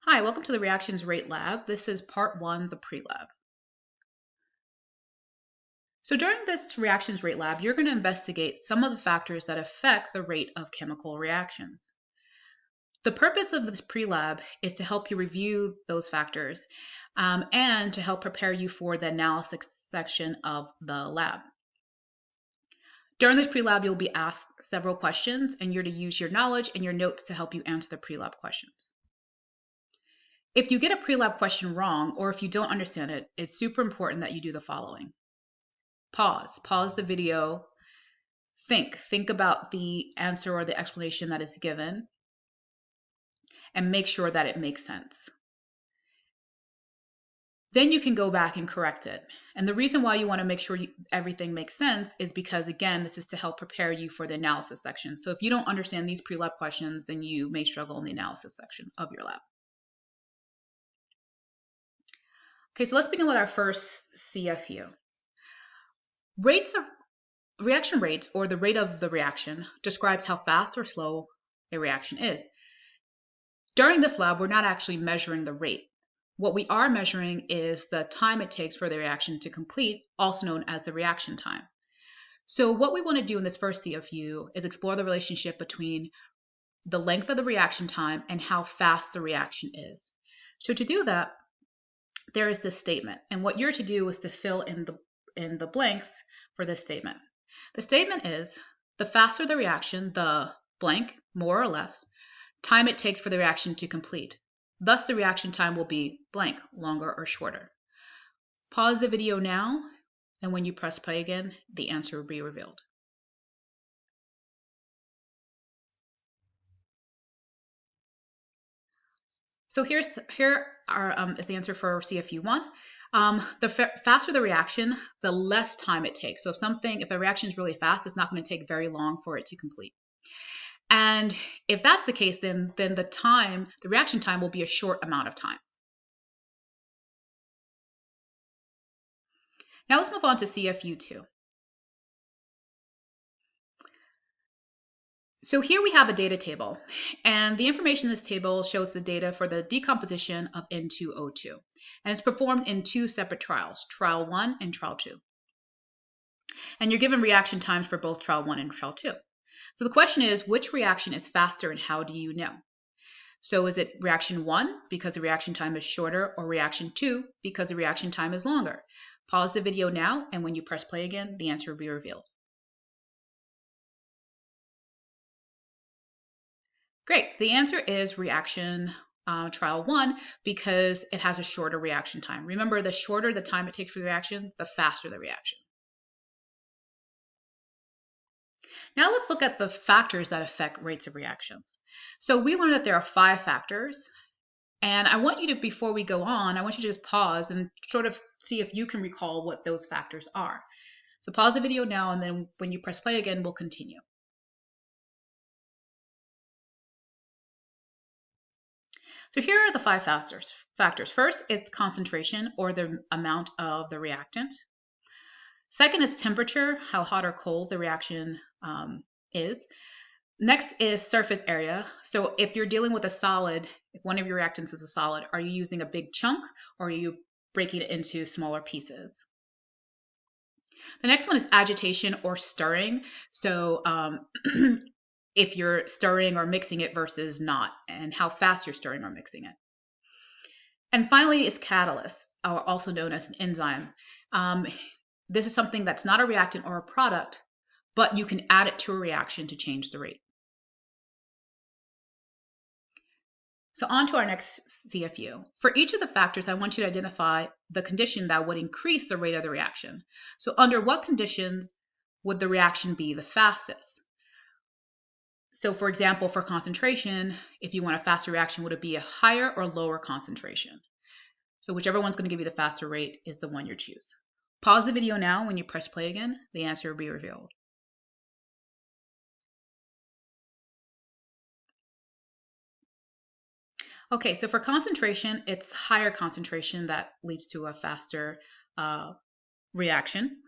Hi, welcome to the Reactions Rate Lab. This is part one, the PreLab. So during this Reactions Rate Lab, you're going to investigate some of the factors that affect the rate of chemical reactions. The purpose of this PreLab is to help you review those factors and to help prepare you for the analysis section of the lab. During this PreLab, you'll be asked several questions, and you're to use your knowledge and your notes to help you answer the PreLab questions. If you get a PreLab question wrong, or if you don't understand it, it's super important that you do the following. Pause the video, think about the answer or the explanation that is given, and make sure that it makes sense. Then you can go back and correct it. And the reason why you want to make sure everything makes sense is because, again, this is to help prepare you for the analysis section. So if you don't understand these PreLab questions, then you may struggle in the analysis section of your lab. Okay, so let's begin with our first CFU. Reaction rates, or the rate of the reaction, describes how fast or slow a reaction is. During this lab, we're not actually measuring the rate. What we are measuring is the time it takes for the reaction to complete, also known as the reaction time. So what we want to do in this first CFU is explore the relationship between the length of the reaction time and how fast the reaction is. So to do that, there is this statement, and what you're to do is to fill in the blanks for this statement. The statement is, the faster the reaction, the blank, more or less, time it takes for the reaction to complete. Thus, the reaction time will be blank, longer or shorter. Pause the video now, and when you press play again, the answer will be revealed. So here is the answer for CFU1. The faster the reaction, the less time it takes. So if a reaction is really fast, it's not going to take very long for it to complete. And if that's the case, then the reaction time will be a short amount of time. Now let's move on to CFU2. So here we have a data table, and the information in this table shows the data for the decomposition of N2O2. And it's performed in two separate trials, trial 1 and trial 2. And you're given reaction times for both trial 1 and trial 2. So the question is, which reaction is faster and how do you know? So is it reaction 1 because the reaction time is shorter, or reaction 2 because the reaction time is longer? Pause the video now, and when you press play again, the answer will be revealed. Great, the answer is reaction trial 1 because it has a shorter reaction time. Remember, the shorter the time it takes for the reaction, the faster the reaction. Now let's look at the factors that affect rates of reactions. So we learned that there are 5 factors, and I want you to, before we go on, I want you to just pause and sort of see if you can recall what those factors are. So pause the video now, and then when you press play again, we'll continue. So here are the 5 factors. First is concentration, or the amount of the reactant. Second is temperature, how hot or cold the reaction is. Next is surface area. So if you're dealing with a solid, if one of your reactants is a solid, are you using a big chunk or are you breaking it into smaller pieces? The next one is agitation or stirring. So if you're stirring or mixing it versus not, and how fast you're stirring or mixing it. And finally is catalyst, or also known as an enzyme. This is something that's not a reactant or a product, but you can add it to a reaction to change the rate. So on to our next CFU. For each of the factors, I want you to identify the condition that would increase the rate of the reaction. So under what conditions would the reaction be the fastest? So for example, for concentration, if you want a faster reaction, would it be a higher or lower concentration? So whichever one's going to give you the faster rate is the one you choose. Pause the video now. When you press play again, the answer will be revealed. Okay, so for concentration, it's higher concentration that leads to a faster reaction.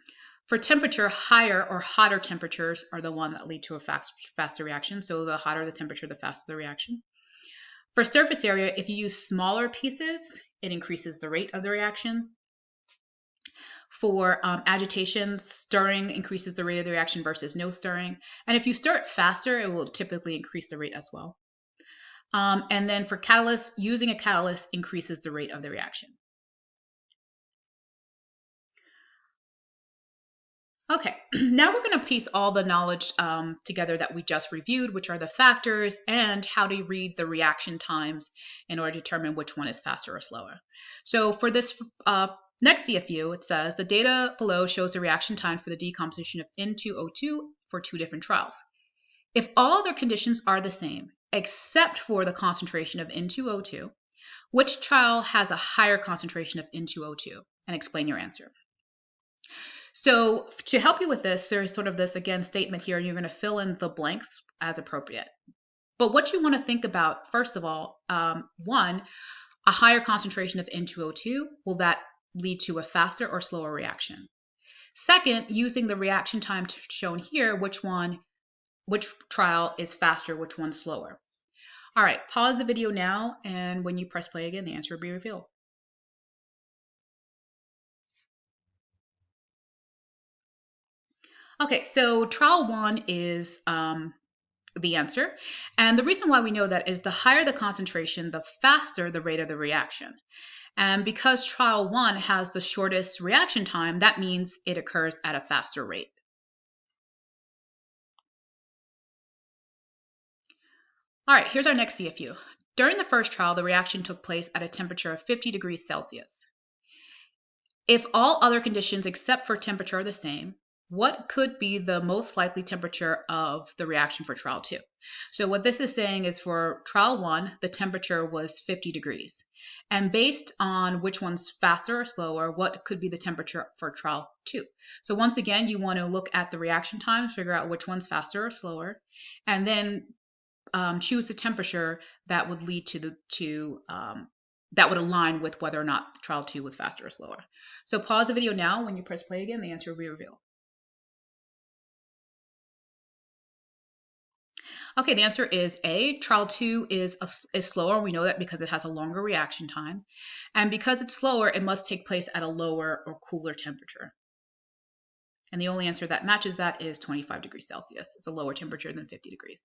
For temperature, higher or hotter temperatures are the one that lead to a faster reaction. So the hotter the temperature, the faster the reaction. For surface area, if you use smaller pieces, it increases the rate of the reaction. For agitation, stirring increases the rate of the reaction versus no stirring. And if you stir it faster, it will typically increase the rate as well. And then for catalyst, using a catalyst increases the rate of the reaction. Okay, now we're going to piece all the knowledge together that we just reviewed, which are the factors and how to read the reaction times in order to determine which one is faster or slower. So for this next CFU, it says the data below shows the reaction time for the decomposition of N2O2 for 2 different trials. If all other conditions are the same, except for the concentration of N2O2, which trial has a higher concentration of N2O2? And explain your answer. So to help you with this, there's sort of this, again, statement here. You're going to fill in the blanks as appropriate. But what you want to think about, first of all, one, a higher concentration of N2O2, will that lead to a faster or slower reaction? Second, using the reaction time shown here, which trial is faster, which one's slower? All right, pause the video now, and when you press play again, the answer will be revealed. Okay, so trial 1 is the answer. And the reason why we know that is the higher the concentration, the faster the rate of the reaction. And because trial 1 has the shortest reaction time, that means it occurs at a faster rate. All right, here's our next CFU. During the first trial, the reaction took place at a temperature of 50 degrees Celsius. If all other conditions except for temperature are the same, what could be the most likely temperature of the reaction for trial 2? So what this is saying is for trial 1, the temperature was 50 degrees. And based on which one's faster or slower, what could be the temperature for trial 2? So once again, you want to look at the reaction times, figure out which one's faster or slower, and then choose the temperature that would lead to that would align with whether or not trial 2 was faster or slower. So pause the video now. When you press play again, the answer will be revealed. Okay, the answer is A. Trial 2 is slower. We know that because it has a longer reaction time. And because it's slower, it must take place at a lower or cooler temperature. And the only answer that matches that is 25 degrees Celsius. It's a lower temperature than 50 degrees.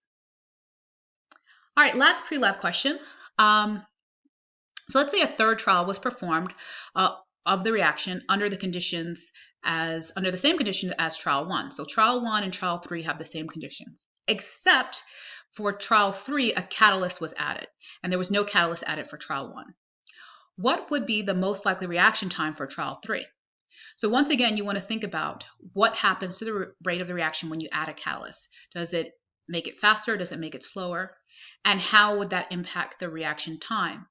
All right, last pre-lab question. So let's say a third trial was performed of the reaction under the same conditions as trial 1. So trial 1 and trial 3 have the same conditions, except for trial 3, a catalyst was added, and there was no catalyst added for trial 1. What would be the most likely reaction time for trial 3? So once again, you want to think about what happens to the rate of the reaction when you add a catalyst. Does it make it faster? Does it make it slower? And how would that impact the reaction time?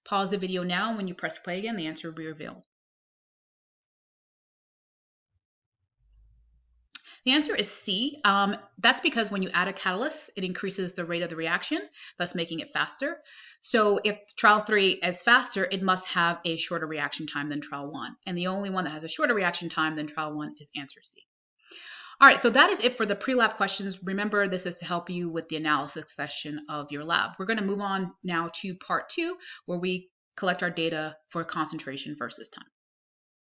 Pause the video now. When you press play again, the answer will be revealed. The answer is C. That's because when you add a catalyst, it increases the rate of the reaction, thus making it faster. So if trial 3 is faster, it must have a shorter reaction time than trial 1. And the only one that has a shorter reaction time than trial 1 is answer C. All right, so that is it for the pre-lab questions. Remember, this is to help you with the analysis session of your lab. We're going to move on now to part 2, where we collect our data for concentration versus time.